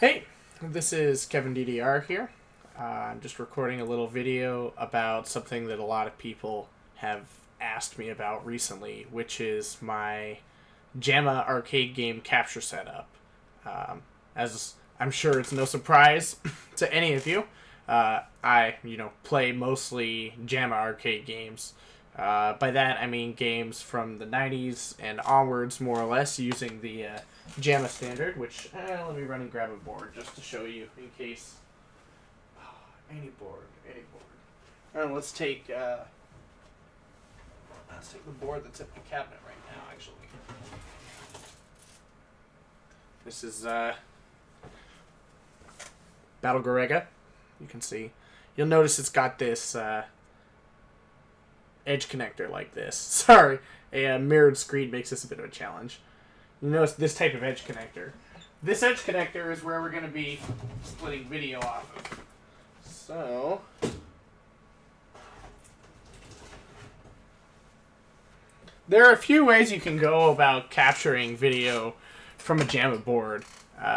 Hey, this is Kevin DDR here. I'm just recording a little video about something that a lot of people have asked me about recently, which is my JAMMA arcade game capture setup. As I'm sure it's no surprise to any of you, I play mostly JAMMA arcade games. By that I mean games from the 90s and onwards, more or less, using the JAMMA standard, which, let me run and grab a board just to show you in case. Any board. And let's take the board that's in my cabinet right now, actually. This is Battle Gorega. You can see. You'll notice it's got this edge connector like this. Sorry, a mirrored screen makes this a bit of a challenge. You notice this type of edge connector. This edge connector is where we're going to be splitting video off of. So, there are a few ways you can go about capturing video from a JAMMA board.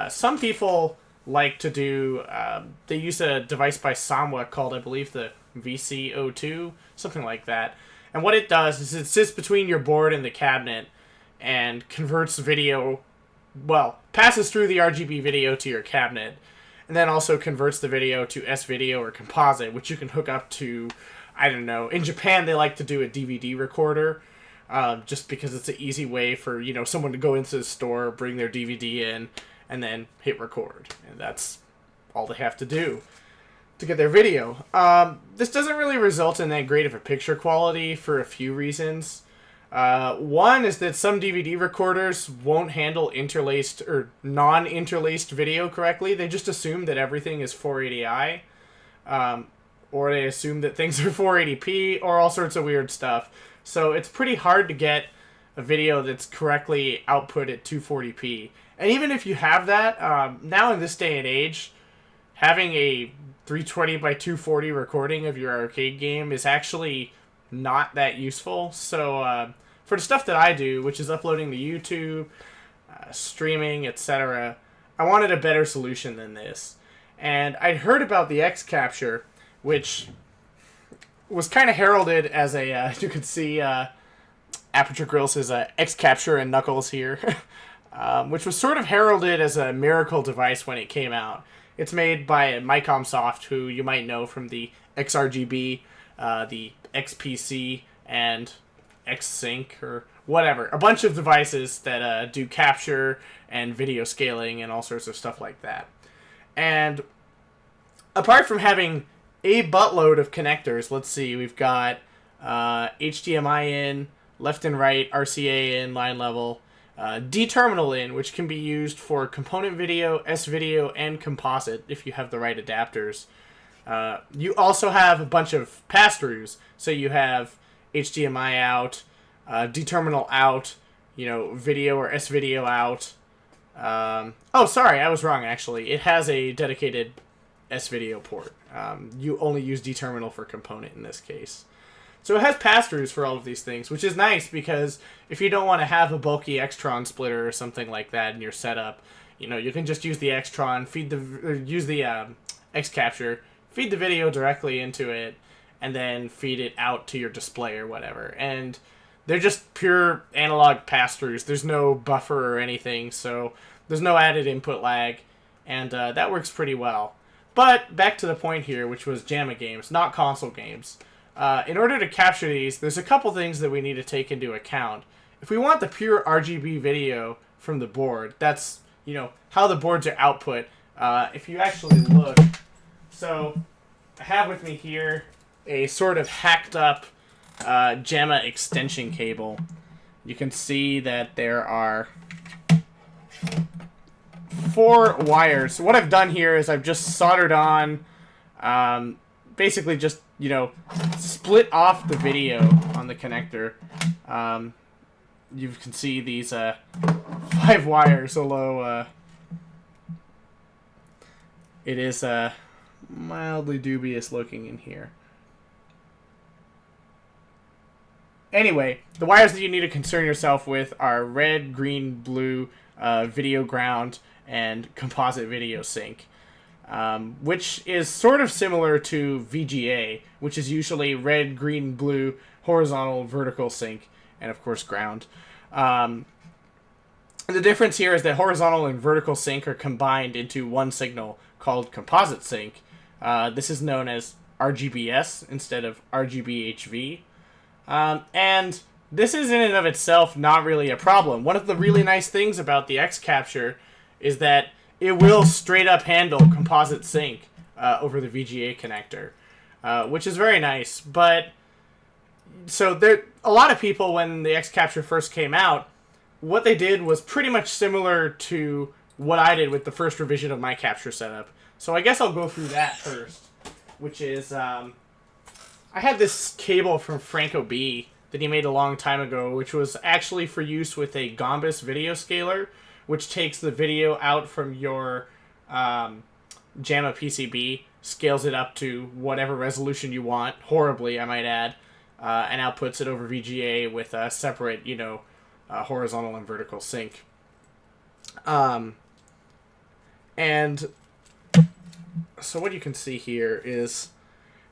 Some people like to do, they use a device by Samwa called, I believe, the VC02, something like that. And what it does is it sits between your board and the cabinet and converts video, well, passes through the RGB video to your cabinet, and then also converts the video to S-video or composite, which you can hook up to, I don't know, in Japan they like to do a DVD recorder, just because it's an easy way for, someone to go into the store, bring their DVD in, and then hit record. And that's all they have to do to get their video. This doesn't really result in that great of a picture quality for a few reasons. One is that some DVD recorders won't handle interlaced or non-interlaced video correctly. They just assume that everything is 480i, or they assume that things are 480p, or all sorts of weird stuff. So it's pretty hard to get a video that's correctly output at 240p. And even if you have that, now in this day and age, having a 320 by 240 recording of your arcade game is actually not that useful. So for the stuff that I do, which is uploading to YouTube, streaming, etc., I wanted a better solution than this. And I'd heard about the X Capture, which was kind of heralded as a, you can see Aperture Grills is X Capture and Knuckles here, which was sort of heralded as a miracle device when it came out. It's made by Micomsoft, who you might know from the XRGB, the XPC, and XSync, or whatever. A bunch of devices that do capture and video scaling and all sorts of stuff like that. And apart from having a buttload of connectors, let's see, we've got HDMI in, left and right, RCA in, line level, D-terminal in, which can be used for component video, S-video, and composite if you have the right adapters. You also have a bunch of pass-throughs, so you have HDMI out, D-terminal out, video or S-video out. Oh, sorry, I was wrong, actually. It has a dedicated S-video port. You only use D-terminal for component in this case. So it has pass-throughs for all of these things, which is nice because if you don't want to have a bulky Extron splitter or something like that in your setup, you can just use the Extron, use the X Capture, feed the video directly into it, and then feed it out to your display or whatever. And they're just pure analog pass-throughs. There's no buffer or anything, so there's no added input lag, and that works pretty well. But back to the point here, which was JAMMA games, not console games. In order to capture these, there's a couple things that we need to take into account. If we want the pure RGB video from the board, that's, how the boards are output. If you actually look, so I have with me here a sort of hacked up JAMMA extension cable. You can see that there are 4 wires. So what I've done here is I've just soldered on, basically just, split off the video on the connector. You can see these 5 wires, although it is mildly dubious looking in here. Anyway, the wires that you need to concern yourself with are red, green, blue, video ground, and composite video sync, which is sort of similar to VGA, which is usually red, green, blue, horizontal, vertical sync, and of course ground. The difference here is that horizontal and vertical sync are combined into one signal called composite sync. This is known as RGBS instead of RGBHV. And this is in and of itself not really a problem. One of the really nice things about the X Capture is that it will straight up handle composite sync over the VGA connector, which is very nice. But so a lot of people, when the X Capture first came out, what they did was pretty much similar to what I did with the first revision of my capture setup. So I guess I'll go through that first, which is I had this cable from Franco B that he made a long time ago, which was actually for use with a Gombus video scaler, which takes the video out from your JAMMA PCB, scales it up to whatever resolution you want, horribly I might add, and outputs it over VGA with a separate, horizontal and vertical sync. And so what you can see here is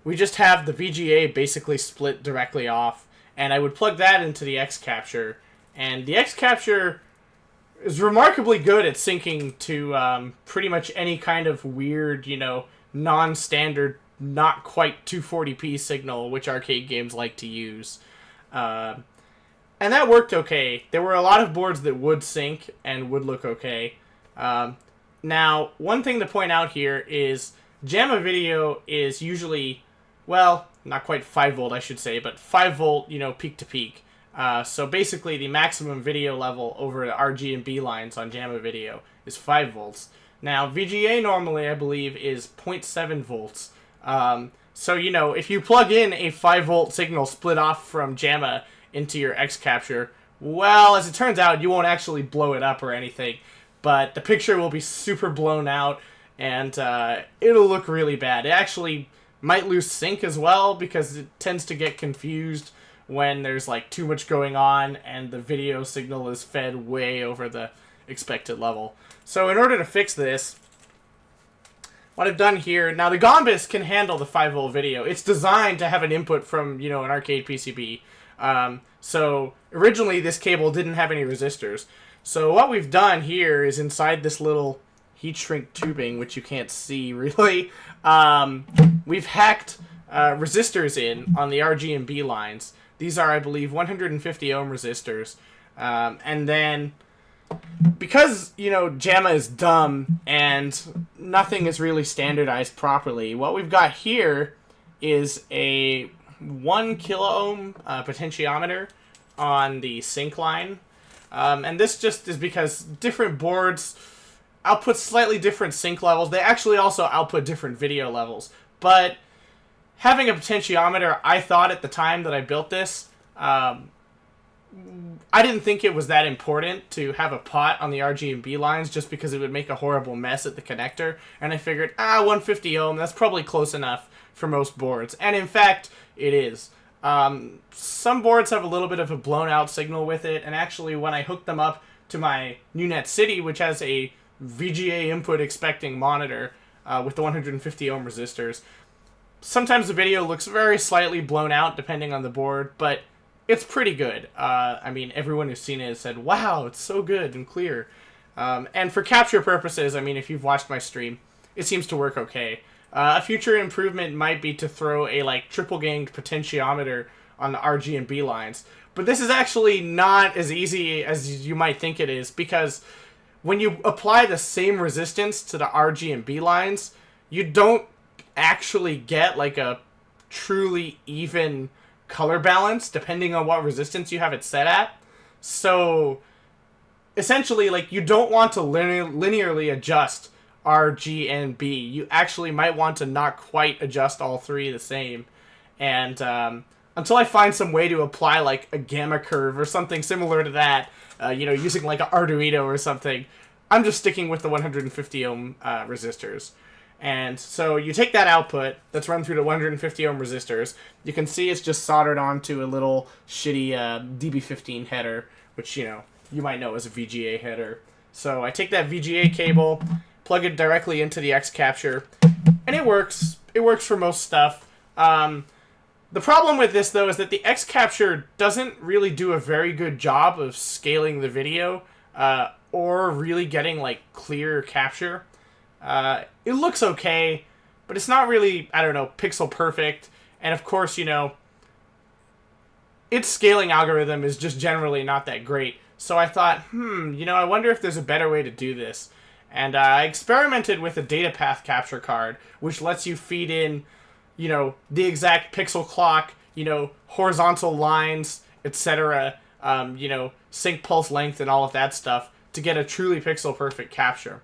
we just have the VGA basically split directly off, and I would plug that into the X Capture, and the X Capture is remarkably good at syncing to pretty much any kind of weird, non-standard, not quite 240p signal, which arcade games like to use. And that worked okay. There were a lot of boards that would sync and would look okay. Now, one thing to point out here is JAMMA video is usually, well, not quite 5 volt, I should say, but 5 volt, peak to peak. So basically, the maximum video level over the RG and B lines on JAMMA video is 5 volts. Now, VGA normally, I believe, is 0.7 volts. So, if you plug in a 5 volt signal split off from JAMMA into your X Capture, well, as it turns out, you won't actually blow it up or anything, but the picture will be super blown out, and it'll look really bad. It actually might lose sync as well, because it tends to get confused when there's too much going on and the video signal is fed way over the expected level. So in order to fix this, what I've done here, now the Gombus can handle the 5 volt video. It's designed to have an input from, an arcade PCB. So originally this cable didn't have any resistors. So what we've done here is inside this little heat shrink tubing, which you can't see really, we've hacked resistors in on the RG and B lines. These are, I believe, 150 ohm resistors. And then, because, JAMMA is dumb and nothing is really standardized properly, what we've got here is a 1 kilo ohm potentiometer on the sync line. And this just is because different boards output slightly different sync levels. They actually also output different video levels. But having a potentiometer, I thought at the time that I built this, I didn't think it was that important to have a pot on the RG and B lines just because it would make a horrible mess at the connector. And I figured, 150 ohm, that's probably close enough for most boards. And in fact, it is. Some boards have a little bit of a blown out signal with it, and actually when I hooked them up to my NewNet City, which has a VGA input expecting monitor with the 150 ohm resistors, sometimes the video looks very slightly blown out depending on the board, but it's pretty good. Everyone who's seen it has said, wow, it's so good and clear. And for capture purposes, if you've watched my stream, it seems to work okay. A future improvement might be to throw a triple ganged potentiometer on the RG and B lines. But this is actually not as easy as you might think it is, because when you apply the same resistance to the RG and B lines, you don't actually get a truly even color balance depending on what resistance you have it set at. So essentially, you don't want to linearly adjust RG and B. You actually might want to not quite adjust all three the same. And until I find some way to apply a gamma curve or something similar to that, using an Arduino or something, I'm just sticking with the 150 ohm resistors. And so you take that output that's run through the 150 ohm resistors. You can see it's just soldered onto a little shitty DB15 header, which you might know as a VGA header. So I take that VGA cable, plug it directly into the X Capture, and it works. It works for most stuff. The problem with this, though, is that the X Capture doesn't really do a very good job of scaling the video or really getting, like, clear capture. It looks okay, but it's not really, I don't know, pixel perfect. And, of course, you know, its scaling algorithm is just generally not that great. So I thought, you know, I wonder if there's a better way to do this. And I experimented with a data path capture card, which lets you feed in, you know, the exact pixel clock, you know, horizontal lines, etc., you know, sync pulse length and all of that stuff to get a truly pixel perfect capture.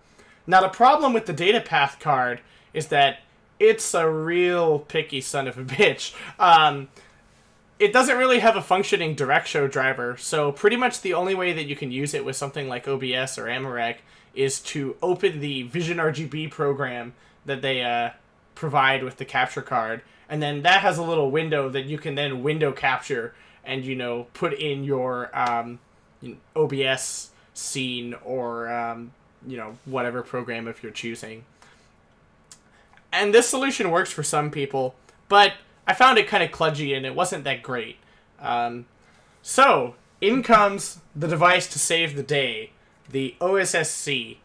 Now, the problem with the data path card is that it's a real picky son of a bitch. It doesn't really have a functioning direct show driver, so pretty much the only way that you can use it with something like OBS or Amarek is to open the Vision RGB program that they provide with the capture card, and then that has a little window that you can then window capture and, you know, put in your OBS scene or, you know, whatever program if you're choosing. And this solution works for some people, but I found it kind of kludgy and it wasn't that great. So, in comes the device to save the day, the OSSC.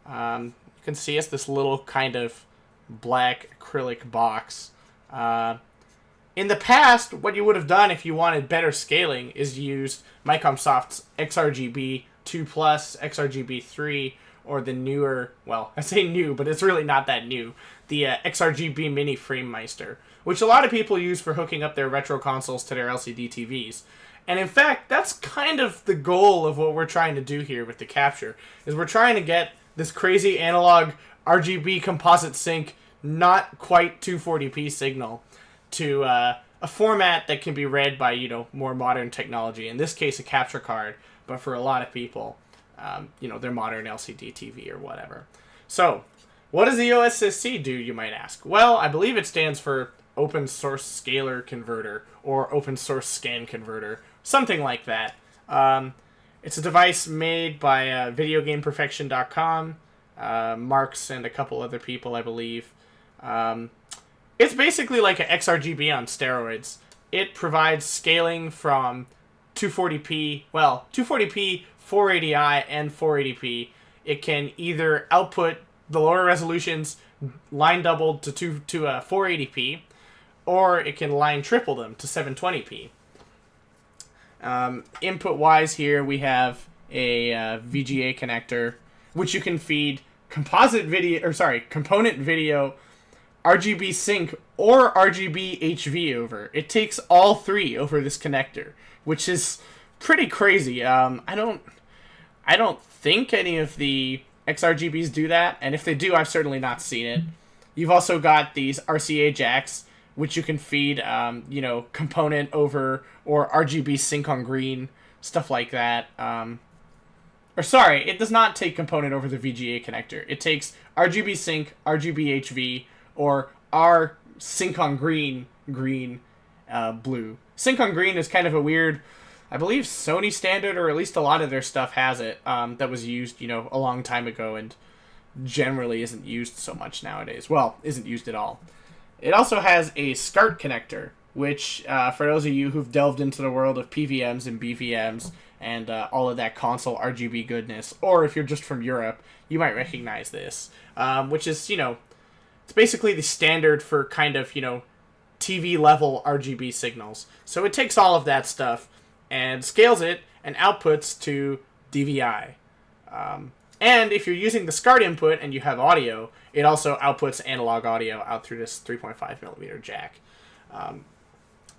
You can see it's this little kind of black acrylic box. In the past, what you would have done if you wanted better scaling is used Microsoft's XRGB 2+, XRGB 3, or the newer, well, I say new, but it's really not that new, the XRGB Mini FrameMeister, which a lot of people use for hooking up their retro consoles to their LCD TVs. And in fact, that's kind of the goal of what we're trying to do here with the capture, is we're trying to get this crazy analog RGB composite sync, not quite 240p signal, to a format that can be read by, you know, more modern technology. In this case, a capture card, but for a lot of people, you know, their modern LCD TV or whatever. So, what does the OSSC do, you might ask? Well, I believe it stands for Open Source Scaler Converter, or Open Source Scan Converter, something like that. It's a device made by VideoGamePerfection.com, Marks and a couple other people, I believe. It's basically like an XRGB on steroids. It provides scaling from 240p, 480i, and 480p. It can either output the lower resolutions line doubled to 480p, or it can line triple them to 720p. Input-wise here, we have a VGA connector, which you can feed component video, RGB sync, or RGB HV over. It takes all three over this connector, which is pretty crazy. I don't think any of the XRGBs do that, and if they do, I've certainly not seen it. You've also got these RCA jacks, which you can feed, you know, component over or RGB sync on green, stuff like that. Or sorry, it does not take component over the VGA connector. It takes RGB sync, RGB HV, or R sync on green, blue. Sync on green is kind of a weird, I believe, Sony standard, or at least a lot of their stuff has it, that was used, you know, a long time ago and generally isn't used so much nowadays. Well, isn't used at all. It also has a SCART connector, which, for those of you who've delved into the world of PVMs and BVMs and all of that console RGB goodness, or if you're just from Europe, you might recognize this, which is, you know, it's basically the standard for kind of, you know, TV-level RGB signals. So it takes all of that stuff and scales it and outputs to DVI. And if you're using the SCART input and you have audio, it also outputs analog audio out through this 3.5mm jack.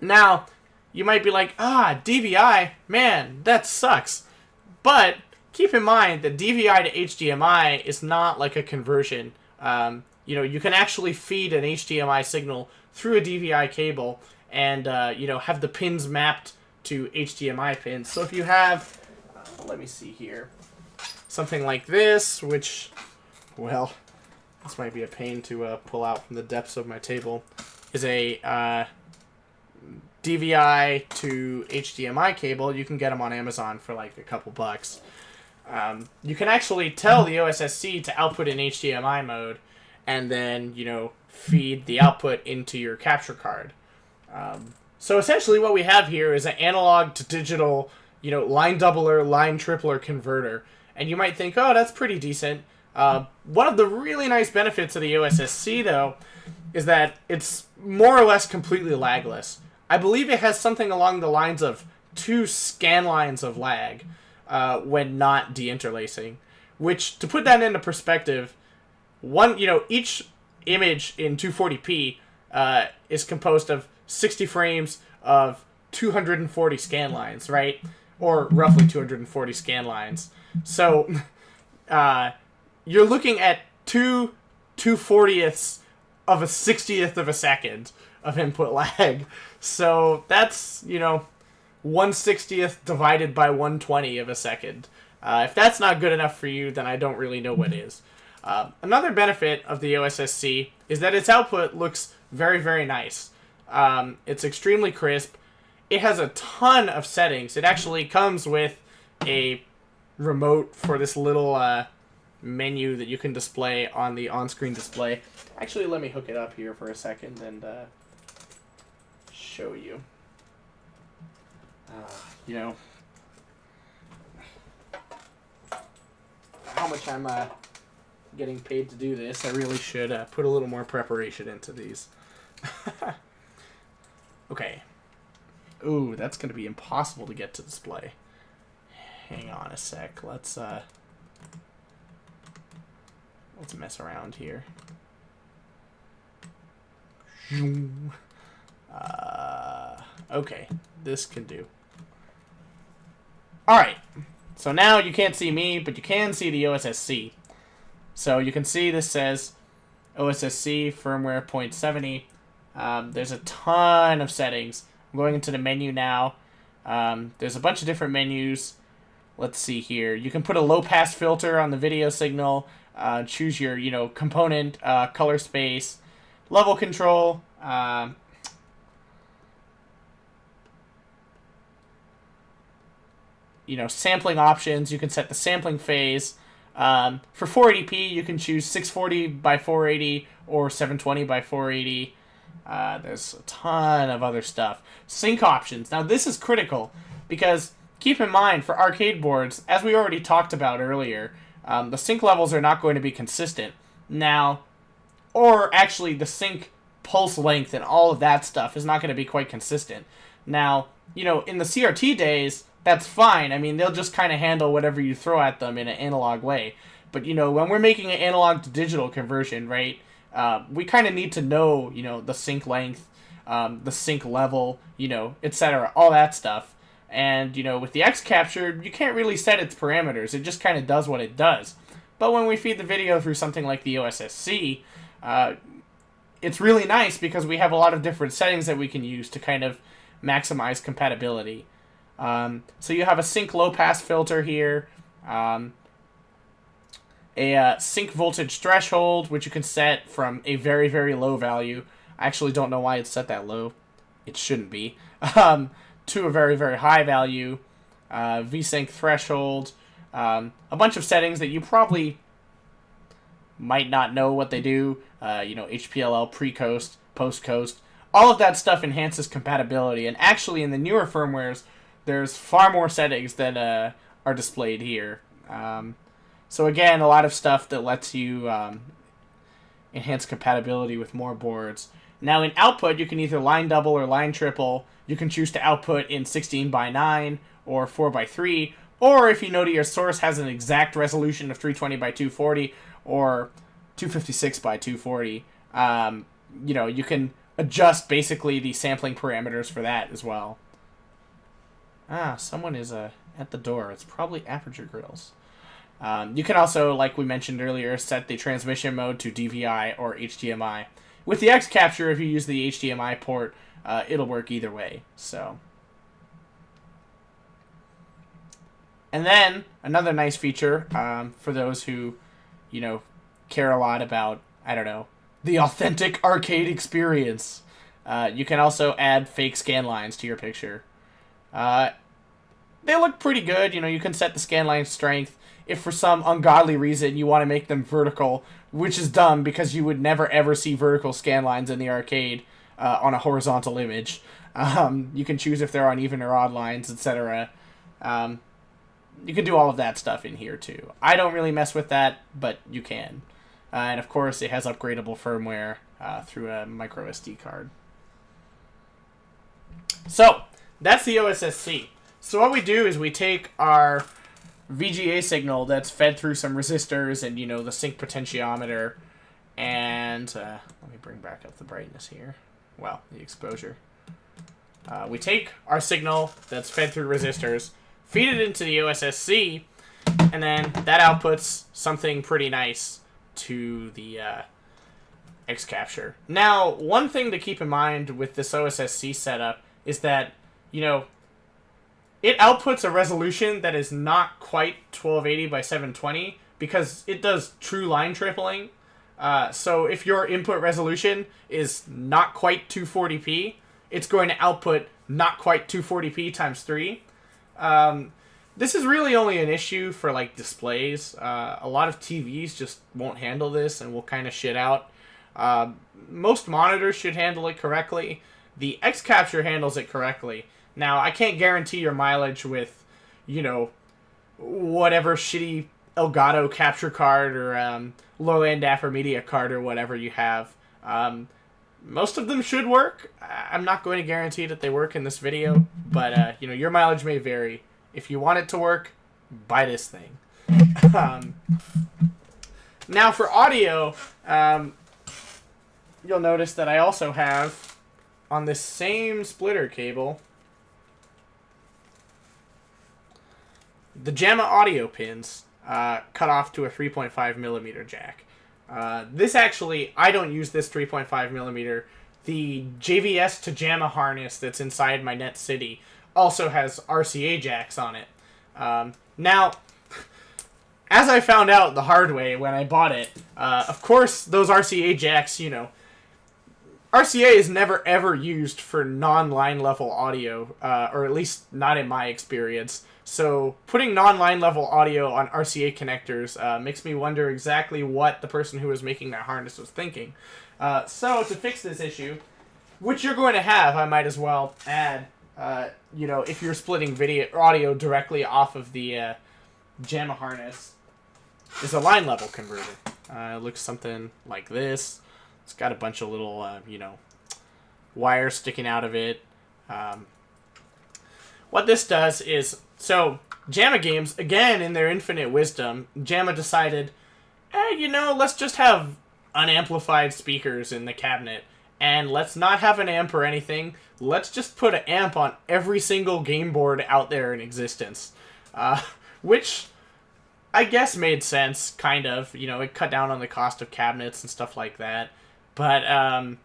Now, you might be like, DVI, man, that sucks. But keep in mind that DVI to HDMI is not like a conversion. You know, you can actually feed an HDMI signal through a DVI cable and, you know, have the pins mapped to HDMI pins. So if you have, let me see here, something like this, which, well, this might be a pain to pull out from the depths of my table, is a DVI to HDMI cable. You can get them on Amazon for like a couple bucks. you can actually tell the OSSC to output in HDMI mode, and then, you know, feed the output into your capture card. So essentially what we have here is an analog to digital, you know, line doubler, line tripler converter. And you might think, oh, that's pretty decent. One of the really nice benefits of the OSSC, though, is that it's more or less completely lagless. I believe it has something along the lines of 2 scan lines of lag when not deinterlacing. Which, to put that into perspective, each image in 240p is composed of 60 frames of 240 scan lines, right? Or roughly 240 scan lines. So, you're looking at 2/240ths of a 60th of a second of input lag. So, that's, 1/60th divided by 120 of a second. If that's not good enough for you, then I don't really know what is. Another benefit of the OSSC is that its output looks very, very nice. It's extremely crisp. It has a ton of settings. It actually comes with a remote for this little menu that you can display on the on-screen display. Actually, let me hook it up here for a second and show you. How much I'm getting paid to do this, I really should put a little more preparation into these. Okay. Ooh, that's going to be impossible to get to display. Hang on a sec. Let's mess around here. Okay, this can do. Alright, so now you can't see me, but you can see the OSSC. So you can see this says OSSC firmware 0.70. There's a ton of settings. I'm going into the menu now. There's a bunch of different menus. Let's see here. You can put a low-pass filter on the video signal. Choose your, component, color space, level control. Sampling options. You can set the sampling phase. For 480p, you can choose 640 by 480 or 720 by 480. There's a ton of other stuff. Sync options. Now, this is critical because keep in mind, for arcade boards, as we already talked about earlier, the sync levels are not going to be consistent. Now, or actually the sync pulse length and all of that stuff is not going to be quite consistent. Now, in the CRT days, that's fine. I mean, they'll just kind of handle whatever you throw at them in an analog way. But, when we're making an analog to digital conversion, right, we kind of need to know, the sync length, the sync level, etc., all that stuff. And, with the X capture, you can't really set its parameters. It just kind of does what it does. But when we feed the video through something like the OSSC, it's really nice because we have a lot of different settings that we can use to kind of maximize compatibility. So you have a sync low-pass filter here, a sync voltage threshold, which you can set from a very, very low value. I actually don't know why it's set that low. It shouldn't be. To a very, very high value. VSync threshold. A bunch of settings that you probably might not know what they do. HPLL, pre-coast, post-coast. All of that stuff enhances compatibility. And actually, in the newer firmwares, there's far more settings that are displayed here. So again, a lot of stuff that lets you enhance compatibility with more boards. Now in output, you can either line double or line triple. You can choose to output in 16:9 or 4:3, or if you know that your source has an exact resolution of 320x240 or 256x240, you can adjust basically the sampling parameters for that as well. Someone is at the door. It's probably Aperture Grills. You can also, like we mentioned earlier, set the transmission mode to DVI or HDMI. With the X capture, if you use the HDMI port, it'll work either way. So, and then another nice feature for those who, care a lot about, the authentic arcade experience. You can also add fake scan lines to your picture. They look pretty good. You can set the scan line strength. if for some ungodly reason you want to make them vertical, which is dumb because you would never ever see vertical scan lines in the arcade on a horizontal image. You can choose if they're on even or odd lines, etc. You can do all of that stuff in here too. I don't really mess with that, but you can. And of course, it has upgradable firmware through a micro SD card. So, that's the OSSC. So what we do is we take our VGA signal that's fed through some resistors and, you know, the sync potentiometer, and let me bring back up the brightness here. Well, the exposure. We take our signal that's fed through resistors, feed it into the OSSC, and then that outputs something pretty nice to the X-Capture. Now, one thing to keep in mind with this OSSC setup is that, you know, it outputs a resolution that is not quite 1280 by 720 because it does true line tripling. So if your input resolution is not quite 240p, it's going to output not quite 240p times 3. This is really only an issue for like displays. A lot of TVs just won't handle this and will kind of shit out. Most monitors should handle it correctly. The X-Capture handles it correctly. Now, I can't guarantee your mileage with, you know, whatever shitty Elgato capture card or low-end Media card or whatever you have. Most of them should work. I'm not going to guarantee that they work in this video, but, you know, your mileage may vary. If you want it to work, buy this thing. Now, for audio, you'll notice that I also have, on this same splitter cable, the JAMMA audio pins cut off to a 3.5 millimeter jack. This actually, I don't use this 3.5 millimeter. The JVS to JAMMA harness that's inside my Net City also has RCA jacks on it. Now, as I found out the hard way when I bought it, of course, those RCA jacks, you know, RCA is never ever used for non-line level audio, or at least not in my experience. So putting non-line level audio on RCA connectors makes me wonder exactly what the person who was making that harness was thinking. So to fix this issue, which you're going to have, I might as well add, you know, if you're splitting video audio directly off of the JAMMA harness, is a line level converter. It looks something like this. It's got a bunch of little, you know, wires sticking out of it. What this does is, so JAMMA games, again, in their infinite wisdom, JAMMA decided, you know, let's just have unamplified speakers in the cabinet, and let's not have an amp or anything. Let's just put an amp on every single game board out there in existence. Which I guess made sense, kind of. You know, it cut down on the cost of cabinets and stuff like that. But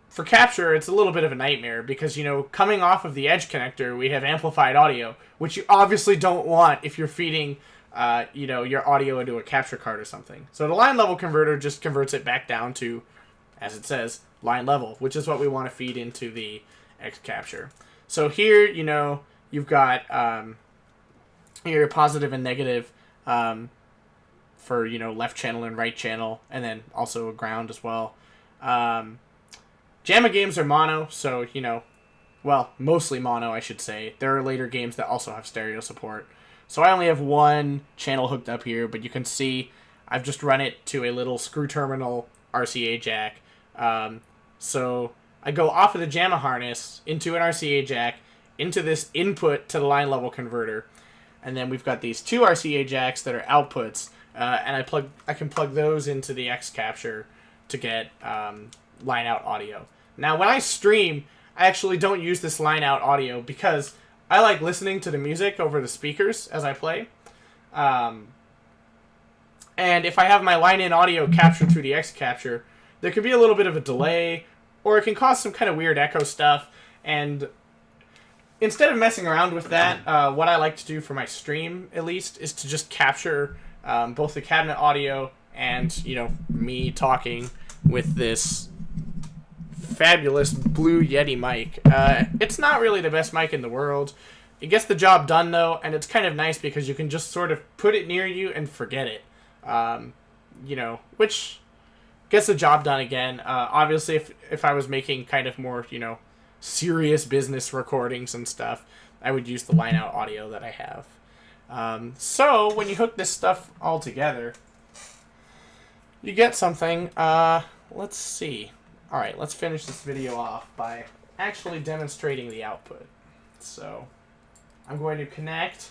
for capture, it's a little bit of a nightmare because, you know, coming off of the edge connector, we have amplified audio, which you obviously don't want if you're feeding, you know, your audio into a capture card or something. So the line level converter just converts it back down to, as it says, line level, which is what we want to feed into the X-Capture. So here, you know, you've got your positive and negative for, you know, left channel and right channel, and then also a ground as well. JAMMA games are mono, so, you know, well, mostly mono, I should say. There are later games that also have stereo support. So I only have one channel hooked up here, but you can see I've just run it to a little screw terminal RCA jack. So I go off of the JAMMA harness into an RCA jack, into this input to the line level converter, and then we've got these two RCA jacks that are outputs, and I can plug those into the X-Capture to get line out audio. Now, when I stream, I actually don't use this line out audio because I like listening to the music over the speakers as I play. And if I have my line in audio captured through the X-Capture, there could be a little bit of a delay, or it can cause some kind of weird echo stuff. And instead of messing around with that, what I like to do for my stream, at least, is to just capture both the cabinet audio and, you know, me talking with this fabulous Blue Yeti mic. It's not really the best mic in the world. It gets the job done, though, and it's kind of nice because you can just sort of put it near you and forget it. You know, which gets the job done again. Obviously, if I was making kind of more, you know, serious business recordings and stuff, I would use the line out audio that I have. So when you hook this stuff all together, you get something. Let's see. All right, let's finish this video off by actually demonstrating the output. So I'm going to connect.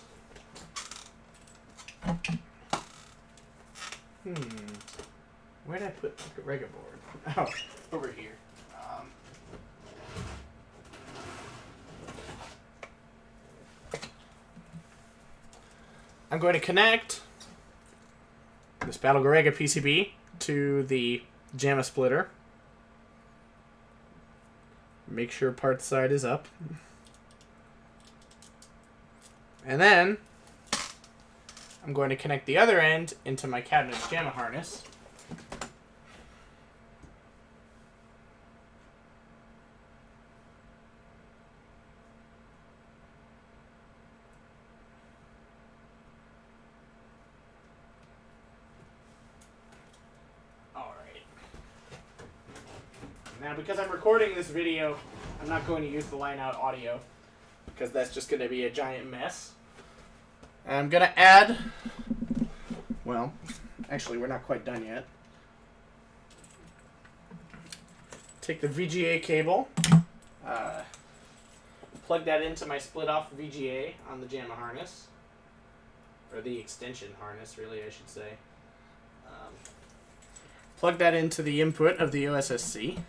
Where did I put the regular board? Oh, over here. I'm going to connect this Battlegorega PCB to the JAMMA splitter. Make sure part side is up. And then I'm going to connect the other end into my cabinet's JAMMA harness. Now, because I'm recording this video, I'm not going to use the line out audio because that's just going to be a giant mess. And I'm going to add, well, actually we're not quite done yet. Take the VGA cable, plug that into my split off VGA on the JAMMA harness, or the extension harness really I should say. Plug that into the input of the OSSC.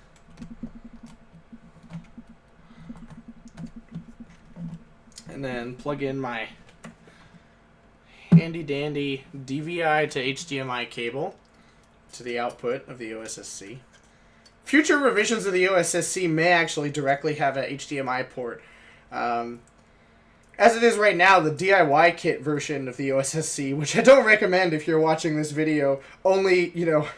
And then plug in my handy dandy DVI to HDMI cable to the output of the OSSC. Future revisions of the OSSC may actually directly have a HDMI port. As it is right now, the DIY kit version of the OSSC, which I don't recommend if you're watching this video, only, you know,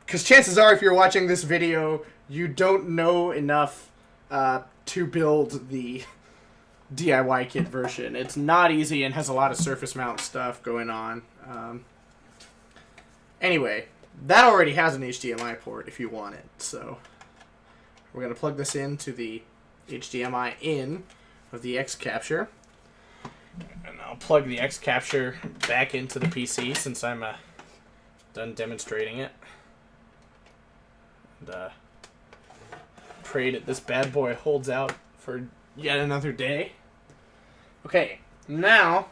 because chances are if you're watching this video, you don't know enough to build the DIY kit version. It's not easy and has a lot of surface mount stuff going on. Anyway, that already has an HDMI port if you want it. So we're going to plug this into the HDMI in of the X capture. And I'll plug the X capture back into the PC since I'm done demonstrating it. And pray that this bad boy holds out for yet another day. Okay, now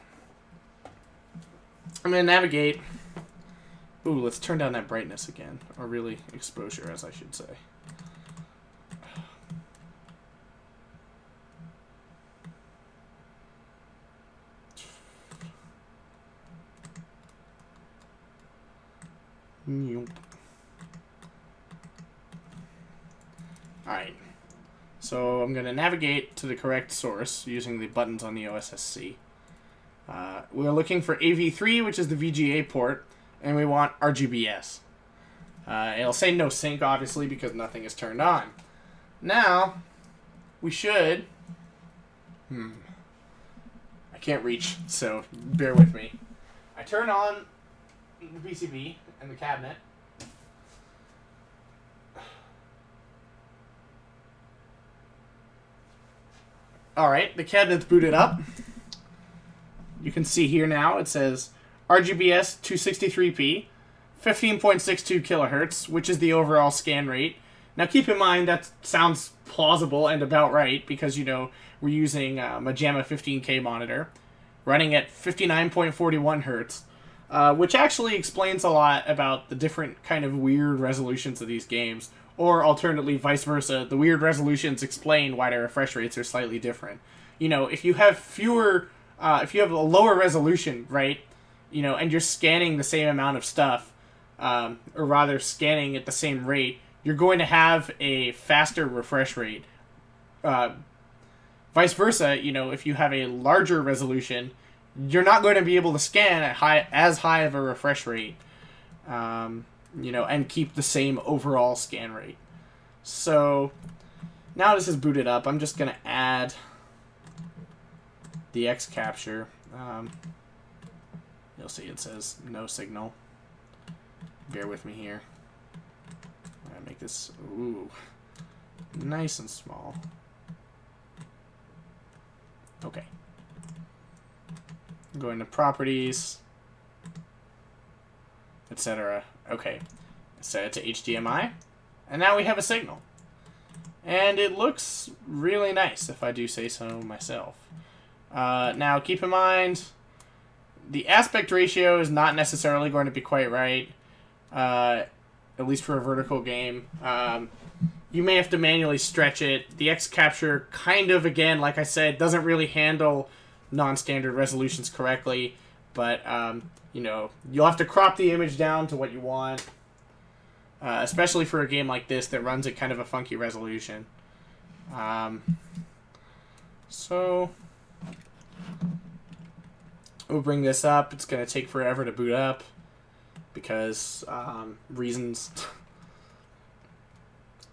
I'm going to navigate. Ooh, let's turn down that brightness again. Or really exposure, as I should say. Alright, so I'm going to navigate to the correct source using the buttons on the OSSC. We're looking for AV3, which is the VGA port, and we want RGBS. It'll say no sync, obviously, because nothing is turned on. Now, we should... I can't reach, so bear with me. I turn on the PCB and the cabinet. Alright, the cabinet's booted up. You can see here now it says RGBS 263p, 15.62 kilohertz, which is the overall scan rate. Now keep in mind that sounds plausible and about right because, you know, we're using a JAMMA 15K monitor running at 59.41 hertz, which actually explains a lot about the different kind of weird resolutions of these games. Or alternatively, vice versa, the weird resolutions explain why their refresh rates are slightly different. You know, if you have if you have a lower resolution, right, you know, and you're scanning the same amount of stuff, or rather scanning at the same rate, you're going to have a faster refresh rate. Vice versa, you know, if you have a larger resolution, you're not going to be able to scan at as high of a refresh rate. You know, and keep the same overall scan rate. So, now this is booted up, I'm just going to add the X capture. You'll see it says no signal. Bear with me here. I'm gonna make this nice and small. Okay. I'm going to properties, etc. Okay. Set it to HDMI, and now we have a signal. And it looks really nice, if I do say so myself. Now, keep in mind, the aspect ratio is not necessarily going to be quite right, at least for a vertical game. You may have to manually stretch it. The X capture kind of, again, like I said, doesn't really handle non-standard resolutions correctly, but, you know, you'll have to crop the image down to what you want. Especially for a game like this that runs at kind of a funky resolution. So, we'll bring this up. It's going to take forever to boot up because reasons.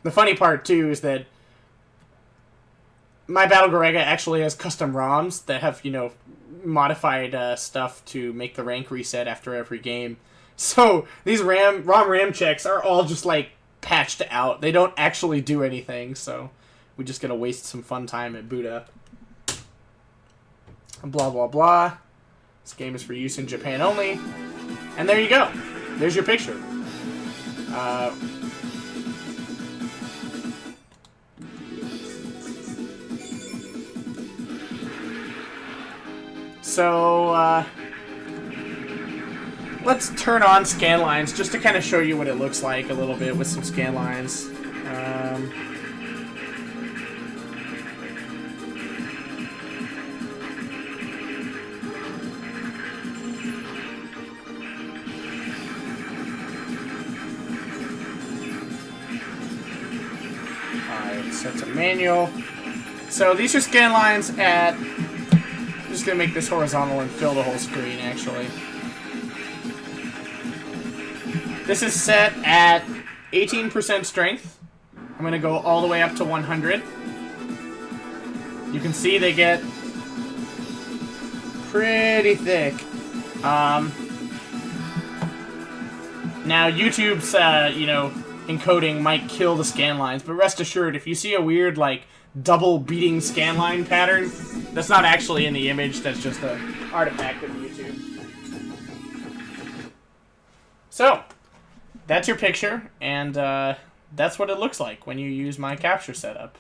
The funny part, too, is that my Battle Gorega actually has custom ROMs that have, you know, modified stuff to make the rank reset after every game. So, these ROM checks are all just, like, patched out. They don't actually do anything, so we just gotta waste some fun time at boot up. Blah, blah, blah. This game is for use in Japan only. And there you go. There's your picture. Let's turn on scan lines just to kind of show you what it looks like a little bit with some scan lines. Alright, set to manual. So these are scan lines at... I'm just going to make this horizontal and fill the whole screen, actually. This is set at 18% strength. I'm going to go all the way up to 100. You can see they get pretty thick. Now, YouTube's, you know, encoding might kill the scan lines, but rest assured, if you see a weird, like, double beating scan line pattern, that's not actually in the image, that's just an artifact of YouTube. So, that's your picture, and that's what it looks like when you use my capture setup.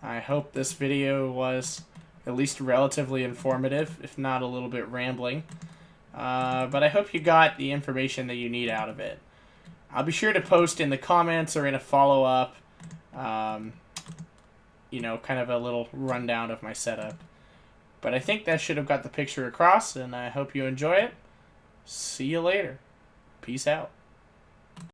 I hope this video was at least relatively informative, if not a little bit rambling. But I hope you got the information that you need out of it. I'll be sure to post in the comments or in a follow-up, you know, kind of a little rundown of my setup. But I think that should have got the picture across, and I hope you enjoy it. See you later. Peace out.